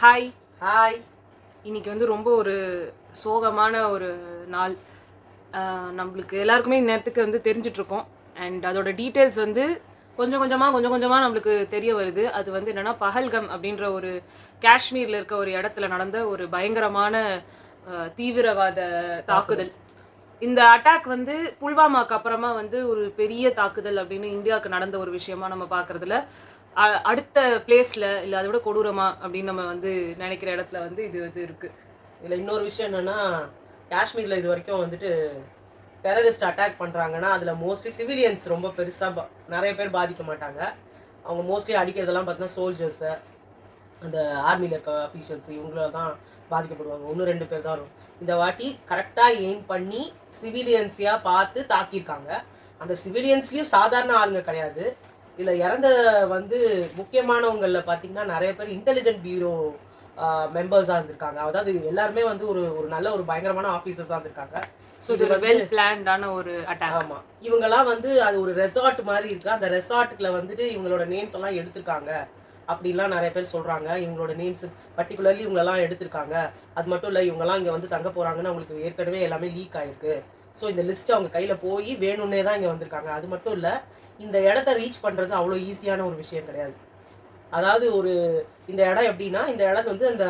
Hi. Hi. இன்னைக்கு வந்து ரொம்ப ஒரு சோகமான ஒரு நாள். நம்மளுக்கு எல்லாருக்குமே இந்நேரத்துக்கு வந்து தெரிஞ்சிட்ருக்கோம். அண்ட் அதோட டீட்டெயில்ஸ் வந்து கொஞ்சம் கொஞ்சமாக நம்மளுக்கு தெரிய வருது. அது வந்து என்னென்னா பஹல்கம் அப்படின்ற ஒரு காஷ்மீரில் இருக்க ஒரு இடத்துல நடந்த ஒரு பயங்கரமான தீவிரவாத தாக்குதல். இந்த அட்டாக் வந்து புல்வாமாக்கு அப்புறமா வந்து ஒரு பெரிய தாக்குதல் அப்படின்னு இந்தியாவுக்கு நடந்த ஒரு விஷயமா நம்ம பார்க்குறதுல அடுத்த பிளேஸ்ல இல்லை அதை விட கொடூரமா அப்படின்னு நம்ம வந்து நினைக்கிற இடத்துல வந்து இது இது இருக்கு. இதில் இன்னொரு விஷயம் என்னன்னா, காஷ்மீரில் இது வரைக்கும் வந்துட்டு டெரரிஸ்ட் அட்டாக் பண்ணுறாங்கன்னா அதில் மோஸ்ட்லி சிவிலியன்ஸ் ரொம்ப பெருசாக நிறைய பேர் பாதிக்க மாட்டாங்க. அவங்க மோஸ்ட்லி அடிக்கிறதெல்லாம் பார்த்தீங்கன்னா சோல்ஜர்ஸை, அந்த ஆர்மியில் இருக்க அஃபீஷியல்ஸ் இவங்கள தான் பாதிக்கப்படுவாங்க. 1-2 பேர் தான் வரும். இந்த வாட்டி கரெக்டாக எய்ம் பண்ணி சிவிலியன்ஸையாக பார்த்து தாக்கியிருக்காங்க. அந்த சிவிலியன்ஸ்லேயும் சாதாரண ஆளுங்க கிடையாது. இதில் இறந்த வந்து முக்கியமானவங்களில் பார்த்தீங்கன்னா நிறைய பேர் இன்டெலிஜென்ட் பியூரோ மெம்பர்ஸாக இருந்திருக்காங்க. அதாவது எல்லாருமே வந்து ஒரு ஒரு நல்ல ஒரு பயங்கரமான ஆஃபீஸர்ஸாக இருந்திருக்காங்க. ஸோ இது ஒரு வெல் பிளான்டான ஒரு அட்டாக். ஆமாம், இவங்கெல்லாம் வந்து அது ஒரு ரெசார்ட் மாதிரி இருக்குது. அந்த ரெசார்ட்டுக்குள்ள வந்துட்டு இவங்களோட நேம்ஸ் எல்லாம் எடுத்திருக்காங்க அப்படின்லாம் நிறைய பேர் சொல்கிறாங்க. இவங்களோட நேம்ஸ் பர்டிகுலர்லி இவங்களெல்லாம் எடுத்திருக்காங்க. அது மட்டும் இல்லை, இவங்கெல்லாம் இங்கே வந்து தங்க போகிறாங்கன்னு அவங்களுக்கு ஏற்கனவே எல்லாமே லீக் ஆகிருக்கு. ஸோ இந்த லிஸ்ட் அவங்க கையில் போய் வேணும்னே தான் இங்கே வந்திருக்காங்க. அது மட்டும் இல்லை, இந்த இடத்த ரீச் பண்ணுறது அவ்வளோ ஈஸியான ஒரு விஷயம் கிடையாது. அதாவது ஒரு இந்த இடம் எப்படின்னா, இந்த இடம் வந்து அந்த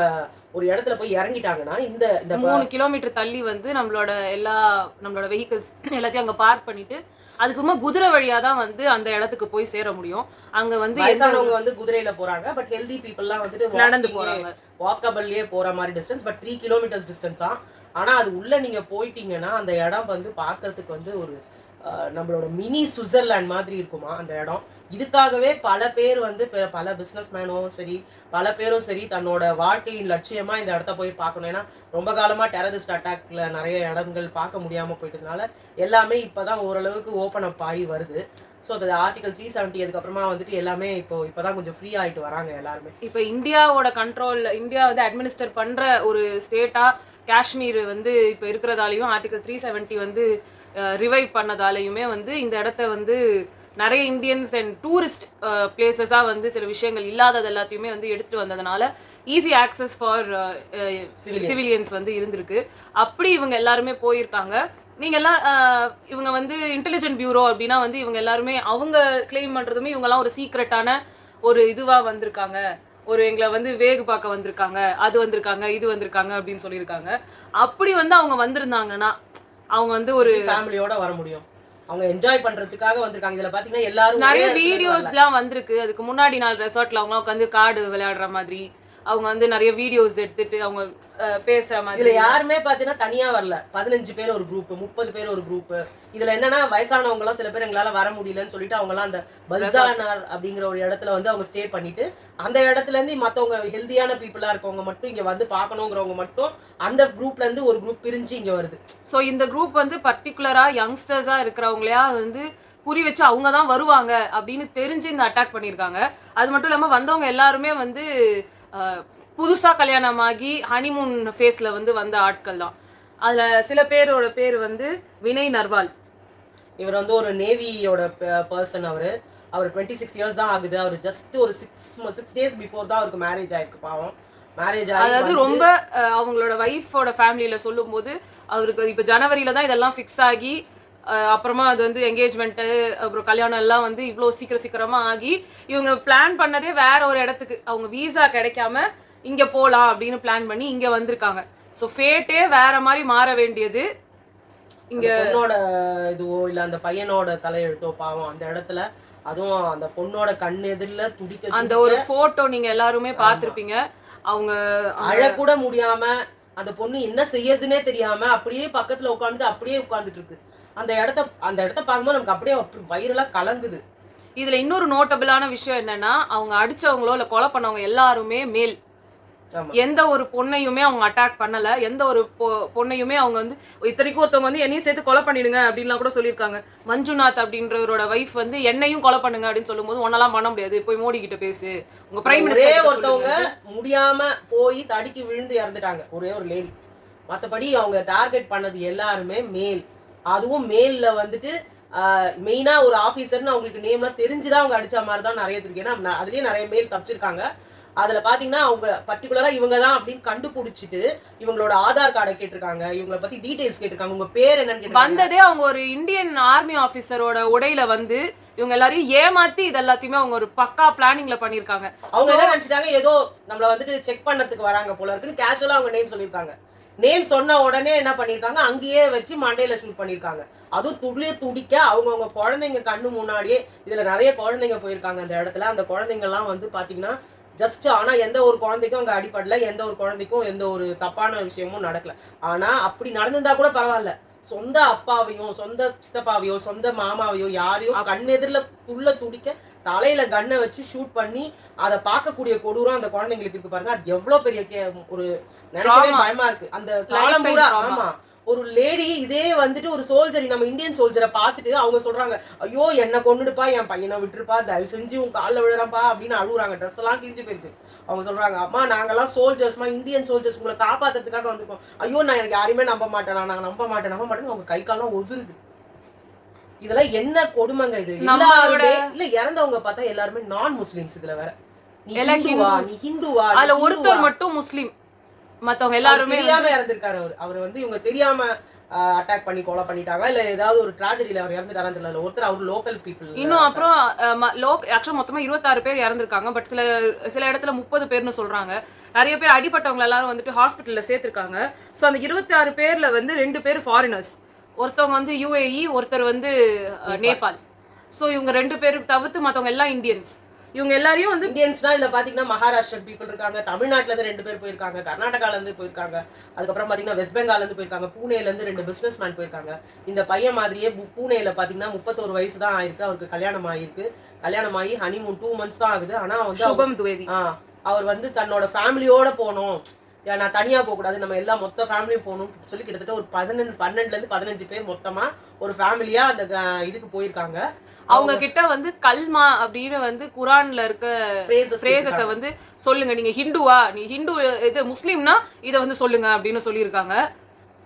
ஒரு இடத்துல போய் இறங்கிட்டாங்கன்னா இந்த 3 கிலோமீட்டர் தள்ளி வந்து நம்மளோட வெஹிக்கிள்ஸ் எல்லாத்தையும் அங்கே பார்க் பண்ணிட்டு அதுக்குமா குதிரை வழியா தான் வந்து அந்த இடத்துக்கு போய் சேர முடியும். அங்க வந்து வயசானவங்க வந்து குதிரையில போறாங்க. பட் ஹெல்தி பீப்புள்லாம் வந்துட்டு நடந்து போறாங்க. வாக்கபிள்லயே போற மாதிரி டிஸ்டன்ஸ். But 3 kilometres டிஸ்டன்ஸா. ஆனா அது உள்ள நீங்க போயிட்டீங்கன்னா அந்த இடம் வந்து பார்க்கறதுக்கு வந்து ஒரு நம்மளோட மினி சுவிட்சர்லாண்ட் மாதிரி இருக்குமா அந்த இடம். இதுக்காகவே பல பேர் வந்து பல பிஸ்னஸ் மேனும் சரி, பல பேரும் சரி, தன்னோட வாழ்க்கையின் லட்சியமாக இந்த இடத்த போய் பார்க்கணும். ஏன்னா ரொம்ப காலமாக டெரரிஸ்ட் அட்டாக்ல நிறைய இடங்கள் பார்க்க முடியாமல் போயிட்டதுனால எல்லாமே இப்போ தான் ஓரளவுக்கு ஓப்பன் அப் ஆகி வருது. ஸோ அது ஆர்டிகல் 370 அதுக்கப்புறமா வந்துட்டு எல்லாமே இப்போ தான் கொஞ்சம் ஃப்ரீ ஆகிட்டு வராங்க எல்லாருமே. இப்போ இந்தியாவோட இந்தியா வந்து அட்மினிஸ்டர் பண்ணுற ஒரு ஸ்டேட்டாக காஷ்மீர் வந்து இப்போ இருக்கிறதாலையும் ஆர்டிகல் 370 வந்து ரிவைவ் பண்ணதாலையுமே வந்து இந்த இடத்த வந்து நிறைய இந்தியன்ஸ் அண்ட் டூரிஸ்ட் பிளேசஸாக வந்து சில விஷயங்கள் இல்லாதது எல்லாத்தையுமே வந்து எடுத்துகிட்டு வந்ததுனால ஈஸி ஆக்சஸ் ஃபார் சிவிலியன்ஸ் வந்து இருந்திருக்கு. அப்படி இவங்க எல்லாருமே போயிருக்காங்க. நீங்கள் எல்லாம் இவங்க வந்து இன்டெலிஜென்ட் பியூரோ அப்படின்னா வந்து இவங்க எல்லாருமே அவங்க கிளைம் பண்ணுறதுமே இவங்கெல்லாம் ஒரு சீக்ரெட்டான ஒரு இதுவாக வந்திருக்காங்க. ஒரு எங்களை வந்து வேகு பார்க்க வந்திருக்காங்க, அது வந்திருக்காங்க, இது வந்திருக்காங்க அப்படின்னு சொல்லியிருக்காங்க. அப்படி வந்து அவங்க வந்திருந்தாங்கன்னா அவங்க வந்து ஒரு ஃபேமிலியோட வர முடியும். அவங்க என்ஜாய் பண்றதுக்காக வந்திருக்காங்க. இதுல பாத்தீங்கன்னா எல்லாரும் நிறைய வீடியோஸ்லாம் வந்திருக்கு. அதுக்கு முன்னாடி நாள் ரெசார்ட்ல அவங்க உட்காந்து கார்டு விளையாடுற மாதிரி அவங்க வந்து நிறைய வீடியோஸ் எடுத்துட்டு அவங்க பேசுற மாதிரி. இதுல யாருமே பாத்தீங்கன்னா தனியா வரல. 15 பேர் ஒரு குரூப், 30 பேர் ஒரு குரூப். இதுல என்னன்னா வயசானவங்க எல்லாம் சில பேர் எங்களால வர முடியலன்னு சொல்லிட்டு அவங்க எல்லாம் அந்த பல்சானார் அப்படிங்கிற ஒரு இடத்துல வந்து அவங்க ஸ்டே பண்ணிட்டு அந்த இடத்துல இருந்து மத்தவங்க ஹெல்தியான பீப்புளா இருக்கவங்க மட்டும் இங்க வந்து பாக்கணுங்கிறவங்க மட்டும் அந்த குரூப்ல இருந்து ஒரு குரூப் பிரிஞ்சு இங்க வருது. ஸோ இந்த குரூப் வந்து பர்டிகுலரா யங்ஸ்டர்ஸா இருக்கிறவங்களையா வந்து குறி வச்சு அவங்க தான் வருவாங்க அப்படின்னு தெரிஞ்சு இந்த அட்டாக் பண்ணியிருக்காங்க. அது மட்டும் இல்லாமல் வந்தவங்க எல்லாருமே வந்து புதுசாக கல்யாணமாகி ஹனிமூன் ஃபேஸில் வந்து வந்த ஆட்கள் தான். அதில் சில பேரோட பேர் வந்து வினய் நர்வால். இவர் வந்து ஒரு நேவியோட பர்சன். அவர் 26 இயர்ஸ் தான் ஆகுது. அவர் ஜஸ்ட் ஒரு 6 டேஸ் பிஃபோர் தான் அவருக்கு மேரேஜ் ஆயிருக்கு. பாவம், மேரேஜ் ஆகி அதாவது ரொம்ப அவங்களோட ஒய்ஃபோட ஃபேமிலியில் சொல்லும்போது அவருக்கு இப்போ ஜனவரியில் தான் இதெல்லாம் ஃபிக்ஸ் ஆகி அப்புறமா அது வந்து என்கேஜ்மெண்ட்டு அப்புறம் கல்யாணம் எல்லாம் வந்து இவ்வளோ சீக்கிரமாக ஆகி இவங்க பிளான் பண்ணதே வேற ஒரு இடத்துக்கு அவங்க வீசா கிடைக்காம இங்கே போகலாம் அப்படின்னு பிளான் பண்ணி இங்கே வந்திருக்காங்க. ஸோ ஃபேட்டே வேற மாதிரி மாற வேண்டியது இங்கே பொண்ணோட இதுவோ இல்லை அந்த பையனோட தலையெழுத்தோ பாவம் அந்த இடத்துல. அதுவும் அந்த பொண்ணோட கண் எதிரில் துடிக்க அந்த ஒரு ஃபோட்டோ நீங்கள் எல்லாருமே பார்த்துருப்பீங்க. அவங்க அழக்கூட முடியாம அந்த பொண்ணு என்ன செய்யறதுன்னே தெரியாம அப்படியே பக்கத்துல உட்காந்துட்டு இருக்கு. அந்த இடத்த பார்க்கும்போது நமக்கு அப்படியே வயிறெல்லாம் கலங்குது. இதுல இன்னொரு நோட்டபிளான விஷயம் என்னன்னா, அவங்க அடிச்சவங்களோ இல்ல கொலை பண்ணவங்க எல்லாருமே மேல். எந்த ஒரு பொண்ணையுமே அவங்க அட்டாக் பண்ணல. எந்த ஒரு பொண்ணையுமே அவங்க வந்து இத்தனைக்கும் ஒருத்தவங்க வந்து என்னையும் சேர்த்து கொலை பண்ணிடுங்க அப்படின்லாம் கூட சொல்லியிருக்காங்க. மஞ்சுநாத் அப்படின்றவரோட வைஃப் வந்து என்னையும் கொலை பண்ணுங்க அப்படின்னு சொல்லும்போது ஒன்னெல்லாம் பண்ண முடியாது, போய் மோடி கிட்ட பேசு, உங்க பிரைம் மினிஸ்டர். ஒருத்தவங்க முடியாம போய் தடிக்கு விழுந்து இறந்துட்டாங்க, ஒரே ஒரு லேடி. மற்றபடி அவங்க டார்கெட் பண்ணது எல்லாருமே மேல். அதுவும் மேல்ல வந்துட்டு மெயினா ஒரு ஆஃபீஸர்னு அவங்களுக்கு நேம்லாம் தெரிஞ்சுதான் அவங்க அடிச்ச மாதிரி தான் நிறைய இருக்கு. ஏன்னா அதுலயே நிறைய மேல் தப்பிச்சிருக்காங்க. அதுல பாத்தீங்கன்னா அவங்க பர்டிகுலரா இவங்க தான் அப்படின்னு கண்டுபிடிச்சிட்டு இவங்களோட ஆதார் கார்டை கேட்டிருக்காங்க, இவங்களை பத்தி டீடைல்ஸ் கேட்டிருக்காங்க, உங்க பேர் என்னன்னு கேட்டிருக்காங்க. வந்ததே அவங்க ஒரு இந்தியன் ஆர்மி ஆபீசரோட உடையில வந்து இவங்க எல்லாரையும் ஏமாத்தி இது எல்லாத்தையுமே அவங்க ஒரு பக்கா பிளானிங்ல பண்ணிருக்காங்க. அவங்க என்ன நினைச்சிட்டாங்க, ஏதோ நம்மள வந்துட்டு செக் பண்ணறதுக்கு வராங்க போல இருக்குன்னு கேஷுவலா அவங்க நேம் சொல்லியிருக்காங்க. நேம் சொன்ன உடனே என்ன பண்ணிருக்காங்க, அங்கேயே வச்சு மண்டையில ஷூட் பண்ணிருக்காங்க. அதுவும் துடிக்க அவங்கவுங்க குழந்தைங்க கண்ணு முன்னாடியே. இதுல நிறைய குழந்தைங்க போயிருக்காங்க அந்த இடத்துல. அந்த குழந்தைங்க எல்லாம் வந்து பாத்தீங்கன்னா ஜஸ்ட், ஆனா எந்த ஒரு குழந்தைக்கும் அங்க அடிபடல, எந்த ஒரு குழந்தைக்கும் எந்த ஒரு தப்பான விஷயமும் நடக்கல. ஆனா அப்படி நடந்திருந்தா கூட பரவாயில்ல, சொந்த அப்பாவையும் சொந்த சித்தப்பாவையோ சொந்த மாமாவையோ யாரையும் கண்ணெதிரில துடிக்க தலையில கண்ணை வச்சு ஷூட் பண்ணி அதை பார்க்கக்கூடிய கொடூரம் அந்த குழந்தைங்களுக்கு இருக்கு பாருங்க. அது எவ்வளவு பெரிய ஒரு நினைக்கவே பயமா இருக்கு அந்த காலம் பூரா. ஆமா, ஒரு லேடி இதே வந்துட்டு ஒரு சோல்ஜர், நம்ம இந்தியன் சோல்ஜரை பார்த்துட்டு அவங்க சொல்றாங்க, ஐயோ என்ன கொண்டுடுப்பா, என் பையனை விட்டுருப்பா, தயவு செஞ்சு உன் காலில் விழுறப்பா அப்படின்னு அழுகுறாங்க. ட்ரெஸ் எல்லாம் கிழிஞ்சு போயிருக்கு. அவங்க சொல்றாங்க, அம்மா நாங்கெல்லாம் சோல்ஜர்ஸ்மா, இந்தியன் சோல்ஜர்ஸ், உங்களை காப்பாத்துறதுக்காக வந்திருக்கோம். ஐயோ நான் எனக்கு யாரையுமே நம்ப மாட்டேன், நான் நம்ப மாட்டேன் அவங்க கை காலம் ஒதுருது. இதெல்லாம் என்ன கொடுமைங்க இது. எல்லாருமே இல்ல இறந்தவங்க பார்த்தா எல்லாருமே நான் முஸ்லிம்ஸ். இதுல வேற நீ ஹிந்துவா, அதுல ஒருத்தர் மட்டும் முஸ்லிம், மத்தவங்க எல்லாருமே தெரியாம இறந்திருக்காரு. அவர் வந்து இவங்க தெரியாம அட்டாக் பண்ணி கொலை பண்ணிட்டாங்க, இல்ல ஏதாவது ஒரு ட்ராஜடியில அவர் இறந்துட்டாரான்னு தெரியல. ஒருத்தர் அவர் லோக்கல் பீப்புள். இன்னும் அப்புறம் ஆக்சுவலா மொத்தமா 26 பேர் இறந்திருக்காங்க. பட் சில இடத்துல 30 பேர்னு சொல்றாங்க. நிறைய பேர் அடிபட்டவங்க எல்லாரும் வந்துட்டு ஹாஸ்பிட்டல்ல சேர்த்திருக்காங்க. ஸோ அந்த 26 பேர்ல வந்து 2 பேர் ஃபாரினர்ஸ், ஒருத்தவங்க வந்து UAE, ஒருத்தர் வந்து நேபாள். ஸோ இவங்க 2 பேருக்கு தவிர்த்து மற்றவங்க எல்லாம் இந்தியன்ஸ். இவங்க எல்லாரையும் வந்து இந்தியன்ஸ்னா இதுல பாத்தீங்கன்னா மகாராஷ்டிரன் பீப்புள் இருக்காங்க, தமிழ்நாட்டுல இருந்து 2 பேர் போயிருக்காங்க, கர்நாடகால இருந்து போயிருக்காங்க, அதுக்கப்புறம் பாத்தீங்கன்னா வெஸ்ட் பெங்கால்ல இருந்து போயிருக்காங்க, பூனேல இருந்து 2 பிசினஸ் மேன் போயிருக்காங்க. இந்த பையன் மாதிரியே பூனேல பாத்தீங்கன்னா 31 வயசு தான் ஆயிருக்கு அவருக்கு. கல்யாணம் ஆயிருக்கு. கல்யாணம் ஆகி ஹனிமூன் 2 months தான் ஆகுது. ஆனா வந்து சுபம் துவேதி அவர் வந்து தன்னோட ஃபேமிலியோட போனோம், நான் தனியா போக கூடாது, நம்ம எல்லா மொத்த ஃபேமிலியும் போகணும்னு சொல்லி கிட்டத்தட்ட ஒரு 12ல இருந்து 15 பேர் மொத்தமா ஒரு ஃபேமிலியா அந்த இதுக்கு போயிருக்காங்க. அவங்க கிட்ட வந்து கல்மா அப்படின்னு வந்து குரான்ல இருக்க ஃப்ரேசஸ வந்து சொல்லுங்க, நீங்க ஹிந்துவா, நீ ஹிந்து இது முஸ்லீம்னா இதை வந்து சொல்லுங்க அப்படின்னு சொல்லியிருக்காங்க.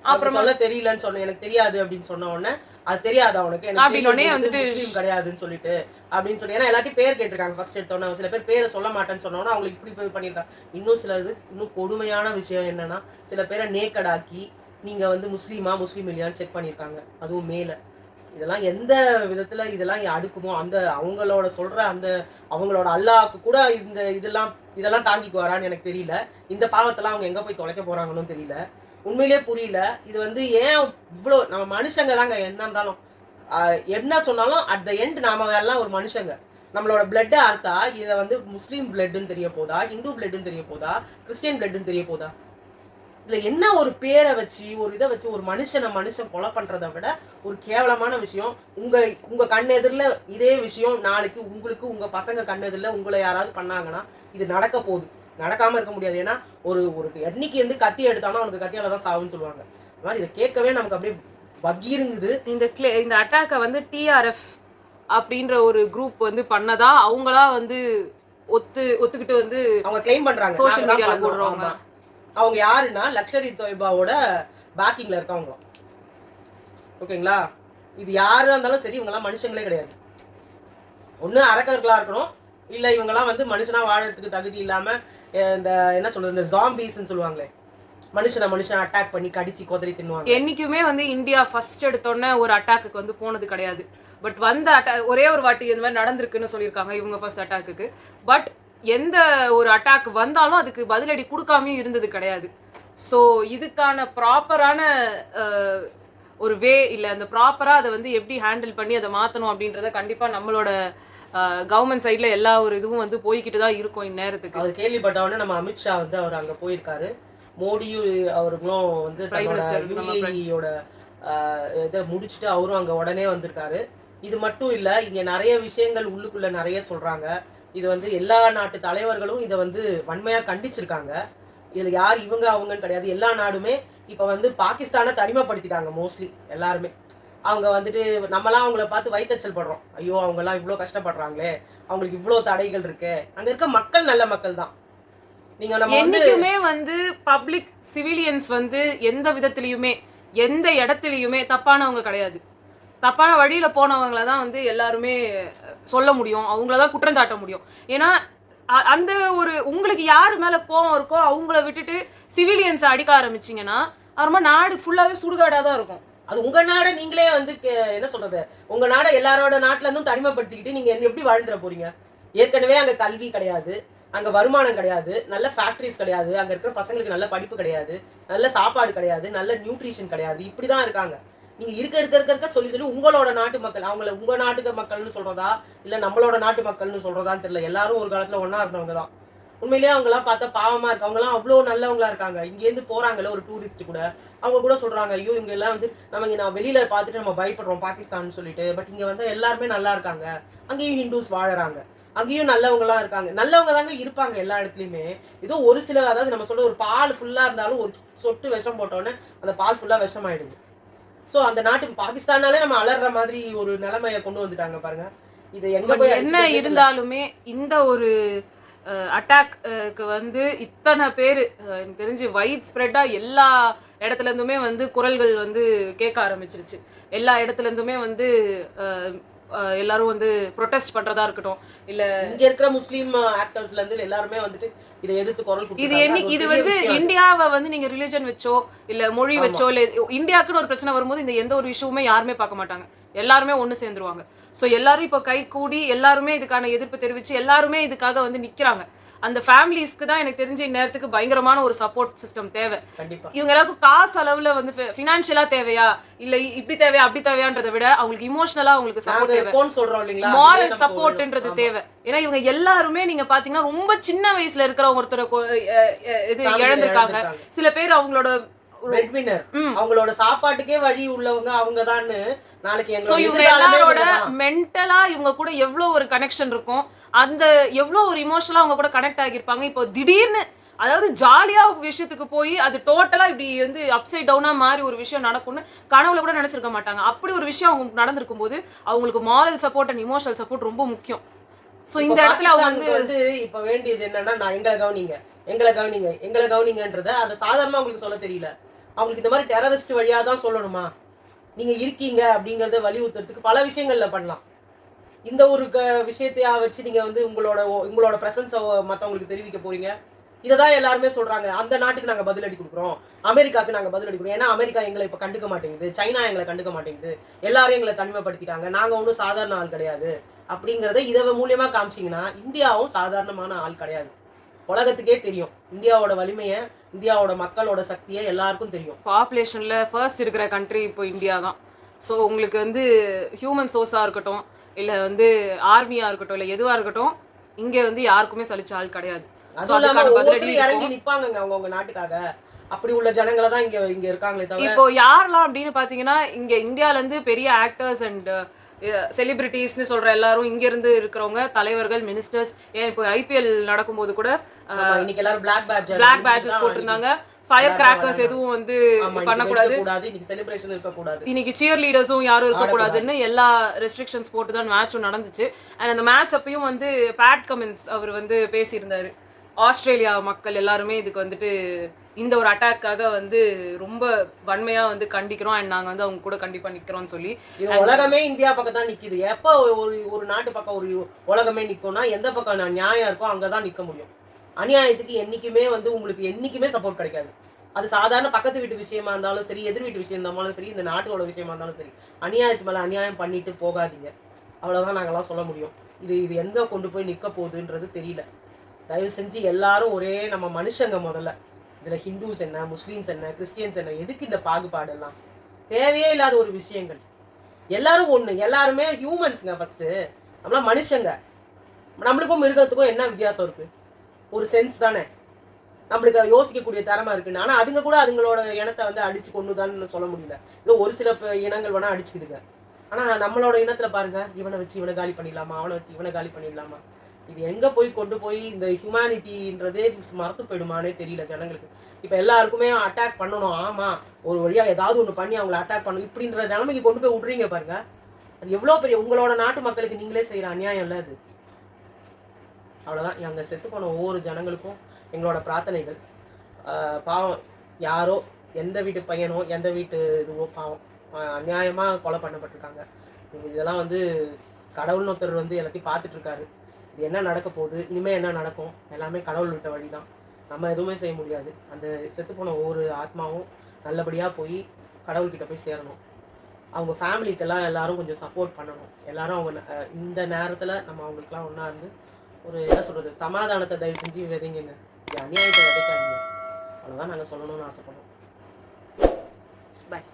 அப்புறம் சொல்ல தெரியலன்னு சொன்ன, எனக்கு தெரியாது அப்படின்னு சொன்ன உடனே அது தெரியாது அவனுக்கு, எனக்கு வந்துட்டு முஸ்லீம் கிடையாதுன்னு சொல்லிட்டு அப்படின்னு சொல்லி, ஏன்னா எல்லாத்தையும் பேர் கேட்டிருக்காங்க ஃபர்ஸ்ட் எடுத்தோன்னா. சில பேர் பேரை சொல்ல மாட்டேன்னு சொன்னோன்னா அவங்களுக்கு இப்படி போய் பண்ணியிருக்காங்க. இன்னும் சில இது இன்னும் கொடுமையான விஷயம் என்னன்னா, சில பேரை நேக்கடாக்கி நீங்க வந்து முஸ்லீம் இல்லையான்னு செக் பண்ணியிருக்காங்க, அதுவும் மேல. இதெல்லாம் எந்த விதத்துல இதெல்லாம் அடுக்குமோ அந்த அவங்களோட சொல்ற அந்த அவங்களோட அல்லாஹ்க்கு கூட இந்த இதெல்லாம் தாங்கிக்குவாரான்னு எனக்கு தெரியல. இந்த பாவத்தெல்லாம் அவங்க எங்க போய் தொலைக்க போறாங்கன்னு தெரியல. உண்மையிலேயே புரியல. இது வந்து ஏன் இவ்வளோ, நம்ம மனுஷங்க தாங்க என்ன இருந்தாலும் என்ன சொன்னாலும் அட் த எண்ட் நாம எல்லாம் ஒரு மனுஷங்க. நம்மளோட பிளட்டை அறுத்தா இதை வந்து முஸ்லீம் பிளட்னு தெரிய போதா, ஹிந்து பிளட்னு தெரிய போதா, கிறிஸ்டியன் பிளட்னு தெரிய போதா? இதுல என்ன ஒரு பேரை வச்சு ஒரு இதை வச்சு ஒரு மனுஷன் கொலை பண்றதை விட ஒரு கேவலமான விஷயம். உங்க கண்ணெதிரில் இதே விஷயம் நாளைக்கு உங்களுக்கு உங்க பசங்க கண்ணெதிரில் உங்களை யாராவது பண்ணாங்கன்னா இது நடக்க போகுது, நடக்காம இருக்க முடியாது. ஏன்னா ஒரு எண்ணிக்கை வந்து கத்தி எடுத்தாலும் அவனுக்கு கத்தியால தான் சாவுன்னு சொல்லுவாங்க. அது மாதிரி இதை கேட்கவே நமக்கு அப்படியே பகீருங்குது. இந்த அட்டாக்கை வந்து TRF அப்படின்ற ஒரு குரூப் வந்து பண்ணதா அவங்களா வந்து ஒத்துக்கிட்டு வந்து அவங்க கிளைம் பண்றாங்க சோஷியல் மீடியால போடுறாங்க. அவங்க யாருன்னா லக்ஷரி தொய்பாவோட பேக்கிங்ல இருக்கவங்க. ஓகேங்களா? இது யாரா இருந்தாலும் சரி, இவங்கெல்லாம் மனுஷங்களே கிடையாது. ஒண்ணு அரக்கர்களா இருக்கணும், இல்ல இவங்கெல்லாம் வந்து மனுஷனா வாழறதுக்கு தகுதி இல்லாம இந்த என்ன சொல்றது, இந்த ஜாம்பிஸ்ன்னு சொல்லுவாங்களே, மனுஷனை அட்டாக் பண்ணி கடிச்சு கொதறி தின்னுவாங்க. என்னைக்குமே வந்து இந்தியா ஃபர்ஸ்ட் எடுத்தோன்னே ஒரு அட்டாக்கு வந்து போனது கிடையாது. பட் வந்த ஒரே ஒரு வாட்டி இந்த மாதிரி நடந்திருக்குன்னு சொல்லியிருக்காங்க இவங்க ஃபர்ஸ்ட் அட்டாக்கு. பட் எந்த ஒரு அட்டாக் வந்தாலும் அதுக்கு பதிலடி கொடுக்காமையும் இருந்தது கிடையாது. ஸோ இதுக்கான ப்ராப்பரான ஒரு வே இல்லை, அந்த ப்ராப்பராக அதை வந்து எப்படி ஹேண்டில் பண்ணி அதை மாற்றணும் அப்படின்றத கண்டிப்பாக நம்மளோட கவர்மெண்ட் சைடில் எல்லா ஒரு இதுவும் வந்து போய்கிட்டு தான் இருக்கும் இந்நேரத்துக்கு. அவர் கேள்விப்பட்டவொடனே நம்ம அமித்ஷா வந்து அவர் அங்கே போயிருக்காரு. மோடியும் அவர்களும் வந்து யுஏஇயோட இதை முடிச்சுட்டு அவரும் அங்கே உடனே வந்திருக்காரு. இது மட்டும் இல்லை, இங்கே நிறைய விஷயங்கள் உள்ளுக்குள்ள நிறைய சொல்கிறாங்க. இது வந்து எல்லா நாட்டு தலைவர்களும் இதை வந்து வன்மையாக கண்டிச்சிருக்காங்க. இதில் யார் இவங்க அவங்கன்னு கிடையாது. எல்லா நாடுமே இப்போ வந்து பாகிஸ்தானை தனிமைப்படுத்திட்டாங்க மோஸ்ட்லி எல்லாருமே. அவங்க வந்துட்டு நம்மளாம் அவங்கள பார்த்து வயித்தச்சல் படுறோம், ஐயோ அவங்கெல்லாம் இவ்வளோ கஷ்டப்படுறாங்களே, அவங்களுக்கு இவ்வளோ தடைகள் இருக்கு. அங்கே இருக்க மக்கள் நல்ல மக்கள் தான். நீங்க நம்ம என்னைக்குமே வந்து பப்ளிக் சிவிலியன்ஸ் வந்து எந்த விதத்திலையுமே எந்த இடத்துலையுமே தப்பானவங்க கிடையாது. தப்பான வழியில போனவங்கள தான் வந்து எல்லாருமே சொல்ல முடியும், அவங்கள தான் குற்றம் சாட்ட முடியும். ஏன்னா அந்த ஒரு உங்களுக்கு யாரு மேல கோவம் இருக்கோ அவங்கள விட்டுட்டு சிவிலியன்ஸ் அடிக்க ஆரம்பிச்சீங்கன்னா அப்புறமா நாடு ஃபுல்லாவே சுடுகாடா தான் இருக்கும். அது உங்க நாடை நீங்களே வந்து என்ன சொல்றது, உங்க நாடை எல்லாரோட நாட்டுல இருந்தும் தனிமைப்படுத்திக்கிட்டு நீங்க எப்படி வாழ்ந்துட போறீங்க? ஏற்கனவே அங்க கல்வி கிடையாது, அங்க வருமானம் கிடையாது, நல்ல ஃபேக்டரிஸ் கிடையாது, அங்க இருக்கிற பசங்களுக்கு நல்ல படிப்பு கிடையாது, நல்ல சாப்பாடு கிடையாது, நல்ல நியூட்ரிஷன் கிடையாது, இப்படிதான் இருக்காங்க. நீங்க இருக்க இருக்க இருக்க இருக்க சொல்லி சொல்லி உங்களோட நாட்டு மக்கள், அவங்கள உங்க நாட்டுக்கு மக்கள்னு சொல்றதா இல்ல நம்மளோட நாட்டு மக்கள்னு சொல்றதான்னு தெரியல. எல்லாரும் ஒரு காலத்துல ஒன்னா இருந்தவங்க தான். உண்மையிலேயே அவங்கலாம் பார்த்தா பாவமா இருக்கு. அவங்கலாம் அவ்வளோ நல்லவங்களா இருக்காங்க. இங்கேருந்து போறாங்கல்ல ஒரு டூரிஸ்ட் கூட, அவங்க கூட சொல்றாங்க, ஐயோ இவங்க எல்லாம் வந்து நம்ம நான் வெளியில பார்த்துட்டு நம்ம பயப்படுறோம் பாகிஸ்தான் சொல்லிட்டு, பட் இங்க வந்து எல்லாருமே நல்லா இருக்காங்க. அங்கேயும் ஹிந்துஸ் வாழறாங்க, அங்கேயும் நல்லவங்கலாம் இருக்காங்க. நல்லவங்க தாங்க இருப்பாங்க எல்லா இடத்துலயுமே. ஏதோ ஒரு சில, அதாவது நம்ம சொல்ற ஒரு பால் ஃபுல்லா இருந்தாலும் ஒரு சொட்டு விஷம் போட்டோன்னே அந்த பால் ஃபுல்லா விஷம் ஆயிடுது. ஸோ அந்த நாட்டு பாகிஸ்தானாலே நம்ம அலற மாதிரி ஒரு நிலைமையை கொண்டு வந்துட்டாங்க பாருங்க. இது எங்க போய் என்ன இருந்தாலுமே இந்த ஒரு அட்டாக்கு வந்து இத்தனை பேர் எனக்கு தெரிஞ்சு வைட் ஸ்ப்ரெட்டா எல்லா இடத்துல இருந்துமே வந்து குரல்கள் வந்து கேட்க ஆரம்பிச்சிருச்சு. எல்லா இடத்துல இருந்துமே வந்து எல்லாரும் வந்து ப்ரொடெஸ்ட் பண்றதா இருக்கட்டும், இல்ல இங்க இருக்கிற முஸ்லீம் ஆக்டர்ஸ்ல இருந்து எல்லாருமே வந்துட்டு இதை எதிர்த்து குரல் கொடுத்தாங்க. இது வந்து இந்தியாவை வந்து நீங்க ரிலிஜன் வச்சோ இல்ல மொழி வச்சோ இல்ல இந்தியாவுக்குன்னு ஒரு பிரச்சனை வரும்போது இந்த எந்த ஒரு இஷ்யூமே யாருமே பார்க்க மாட்டாங்க, எல்லாருமே ஒண்ணு சேர்ந்துருவாங்க. ஸோ எல்லாரும் இப்போ கை கூடி எல்லாருமே இதுக்கான எதிர்ப்பு தெரிவிச்சு எல்லாருமே இதுக்காக வந்து நிக்கிறாங்க. அந்த ஃபேமிலிஸ்க்கு தான் எனக்கு தெரிஞ்ச நேரத்துக்கு பயங்கரமான ஒரு சப்போர்ட் சிஸ்டம் தேவை. இவங்க எல்லாருக்கும் காசு அளவுல வந்து ஃபினான்ஷியலா தேவையா இல்ல இப்படி தேவையா அப்படி தேவையான்றதை விட அவங்களுக்கு இமோஷனலா அவங்களுக்கு சப்போர்ட் தேவை, மாரல் சப்போர்ட்ன்றது தேவை. ஏன்னா இவங்க எல்லாருமே நீங்க பாத்தீங்கன்னா ரொம்ப சின்ன வயசுல இருக்கிறவங்க ஒருத்தரை இது இழந்திருக்காங்க. சில பேர் அவங்களோட அவங்களோட சாப்பாட்டுக்கே வழி உள்ளவங்க அவங்க தான். நாளைக்கு இவங்க எல்லாரோட மென்டலா இவங்க கூட எவ்வளவு ஒரு கனெக்ஷன் இருக்கும், அந்த எவ்வளவு ஒரு இமோஷனலா அவங்க கூட கனெக்ட் ஆகியிருப்பாங்க. இப்போ திடீர்னு அதாவது ஜாலியா விஷயத்துக்கு போய் அது டோட்டலா இப்படி வந்து அப்சைட் டவுனா மாறி ஒரு விஷயம் நடக்கும்னு கனவுல கூட நினைச்சிருக்க மாட்டாங்க. அப்படி ஒரு விஷயம் அவங்க நடந்திருக்கும் போது அவங்களுக்கு moral support and emotional support ரொம்ப முக்கியம். சோ இந்த இடத்துல அவங்க வந்து இப்ப வேண்டியது என்னன்னா, நான் எங்களை கவனிங்க எங்களை கவனிங்க எங்களை கவனிங்கன்றத அதை சாதாரணமா அவங்களுக்கு சொல்ல தெரியல. அவங்களுக்கு இந்த மாதிரி டெரரிஸ்ட் வழியா தான் சொல்லணுமா நீங்க இருக்கீங்க அப்படிங்கறத வலியுறுத்துறதுக்கு பல விஷயங்கள்ல பண்ணலாம். இந்த ஒரு விஷயத்தையா வச்சு நீங்க வந்து உங்களோட பிரசன்ஸை மற்றவங்களுக்கு தெரிவிக்க போறீங்க. இதை தான் எல்லாருமே சொல்றாங்க. அந்த நாட்டுக்கு நாங்க பதிலடி கொடுக்குறோம், அமெரிக்காவுக்கு நாங்க பதிலடி கொடுக்குறோம். ஏன்னா அமெரிக்கா எங்களை இப்ப கண்டுக்க மாட்டேங்குது, சைனா எங்களை கண்டுக்க மாட்டேங்குது, எல்லாரும் எங்களை தனிமைப்படுத்திட்டாங்க, நாங்க ஒன்றும் சாதாரண ஆள் கிடையாது அப்படிங்கறத இதை மூலியமா காமிச்சிங்கன்னா இந்தியாவும் சாதாரணமான ஆள் கிடையாது. உலகத்துக்கே தெரியும் இந்தியாவோட வலிமையை, இந்தியாவோட மக்களோட சக்தியை எல்லாருக்கும் தெரியும். பாப்புலேஷன்ல ஃபர்ஸ்ட் இருக்கிற கண்ட்ரி இப்போ இந்தியா தான். ஸோ உங்களுக்கு வந்து ஹியூமன் சோர்ஸா இருக்கட்டும் இல்ல வந்து ஆர்மியா இருக்கட்டும் இல்ல எதுவா இருக்கட்டும், இங்க வந்து யாருக்குமே சலிச்ச ஆள் கிடையாது. இறங்கி நிப்பாங்க அவங்க நாட்டுக்காக. அப்படி உள்ள ஜனங்களை தான் இங்க இருக்காங்களே தவிர இப்போ யாரெல்லாம் அப்படின்னு பாத்தீங்கன்னா இங்க இந்தியால இருந்து பெரிய ஆக்டர்ஸ் அண்ட் செலிபிரிட்டிஸ்னு சொல்ற எல்லாரும் இங்க இருந்து இருக்கிறவங்க, தலைவர்கள், மினிஸ்டர்ஸ், ஏன் இப்போ ஐபிஎல் நடக்கும்போது கூட இன்னைக்கு எல்லாரும் பிளாக் பேட்ஜஸ் போட்டிருந்தாங்க. ஃபயர் கிராக்கர்ஸ் எதுவும் வந்து பண்ணக்கூடாது, இன்னைக்கு செலிப்ரேஷன் இருக்கக்கூடாது, இன்னைக்கு சியர் லீடர்ஸும் யாரும் இருக்கக்கூடாதுன்னு எல்லா ரெஸ்ட்ரிக்ஷன்ஸ் போட்டு தான் மேட்சும் நடந்துச்சு. அண்ட் அந்த மேட்ச் அப்பயும் வந்து பேட் கமின்ஸ் அவர் வந்து பேசியிருந்தாரு. ஆஸ்திரேலியா மக்கள் எல்லாருமே இதுக்கு வந்துட்டு இந்த ஒரு அட்டாக்காக வந்து ரொம்ப வன்மையா வந்து கண்டிக்கிறோம் அண்ட் நாங்க வந்து அவங்க கூட கண்டிப்பா நிக்கிறோம்னு சொல்லி. உலகமே இந்தியா பக்கம் தான் நிக்குது. எப்ப ஒரு நாட்டு பக்கம் ஒரு உலகமே நிக்கும்னா எந்த பக்கம் நியாயம் இருக்கோ அங்கதான் நிக்க முடியும். அநியாயத்துக்கு என்னைக்குமே வந்து உங்களுக்கு என்னைக்குமே சப்போர்ட் கிடைக்காது. அது சாதாரண பக்கத்து வீட்டு விஷயமா இருந்தாலும் சரி, எதிர் வீட்டு விஷயம் இருந்தாலும் சரி, இந்த நாட்டோட விஷயமா இருந்தாலும் சரி, அநியாயத்து மேல அநியாயம் பண்ணிட்டு போகாதீங்க. அவ்வளவுதான் நாங்கெல்லாம் சொல்ல முடியும். இது எங்க கொண்டு போய் நிக்க போகுதுன்றது தெரியல. தயவு செஞ்சு எல்லாரும் ஒரே நம்ம மனுஷங்க. முதல்ல இதுல ஹிந்துஸ் என்ன, முஸ்லீம்ஸ் என்ன, கிறிஸ்டியன்ஸ் என்ன, எதுக்கு இந்த பாகுபாடு எல்லாம்? தேவையே இல்லாத ஒரு விஷயங்கள். எல்லாரும் ஒண்ணு, எல்லாருமே ஹியூமன்ஸ்ங்க. ஃபர்ஸ்ட் நம்மளா மனுஷங்க. நம்மளுக்கும் மிருகத்துக்கும் என்ன வித்தியாசம் இருக்கு? ஒரு சென்ஸ் தானே. நம்மளுக்கு யோசிக்கக்கூடிய திறமை இருக்குன்னு. ஆனா அதுங்க கூட அதுங்களோட இனத்தை வந்து அடிச்சு கொண்டுதான்னு சொல்ல முடியல. இதோ ஒரு சில இனங்கள் வேணா அடிச்சுக்குதுங்க. ஆனா நம்மளோட இனத்துல பாருங்க, இவனை வச்சு இவனை காலி பண்ணிடலாமா, அவனை வச்சு இவனை காலி பண்ணிடலாமா? இது எங்க போய் கொண்டு போய் இந்த ஹியூமனிட்டின்றதே மறந்து போயிடுமானே தெரியல ஜனங்களுக்கு. இப்ப எல்லாருக்குமே அட்டாக் பண்ணணும், ஆமா ஒரு வழியா ஏதாவது ஒண்ணு பண்ணி அவங்களை அட்டாக் பண்ணணும் இப்படின்ற நிலைமைக்கு கொண்டு போய் விடுறீங்க பாருங்க. அது எவ்வளவு பெரிய உங்களோட நாட்டு மக்களுக்கு நீங்களே செய்யற அநியாயம் இல்ல அது. அவ்வளவுதான். அங்க செத்து போன ஒவ்வொரு ஜனங்களுக்கும் எங்களோட பிரார்த்தனைகள். பாவம், யாரோ எந்த வீட்டு பையனோ எந்த வீட்டு இதுவோ பாவம் அநியாயமா கொலை பண்ணப்பட்டிருக்காங்க. இதெல்லாம் வந்து கடவுள்னு ஒருத்தர் வந்து எல்லாத்தையும் பார்த்துட்டு இருக்காரு. இது என்ன நடக்க போகுது, இனிமேல் என்ன நடக்கும், எல்லாமே கடவுள் விட்ட வழி தான். நம்ம எதுவுமே செய்ய முடியாது. அந்த செத்து போன ஒவ்வொரு ஆத்மாவும் நல்லபடியாக போய் கடவுள்கிட்ட போய் சேரணும். அவங்க ஃபேமிலிக்கெல்லாம் எல்லாரும் கொஞ்சம் சப்போர்ட் பண்ணணும். எல்லாரும் அவங்க இந்த நேரத்தில் நம்ம அவங்களுக்குலாம் ஒன்றா இருந்து ஒரு என்ன சொல்கிறது, சமாதானத்தை தயவு செஞ்சு விதைங்கங்க. அநியாயத்தை விதைக்காதீங்க. அவ்வளோதான் நாங்கள் சொல்லணும்னு ஆசைப்படுறோம். பாய்.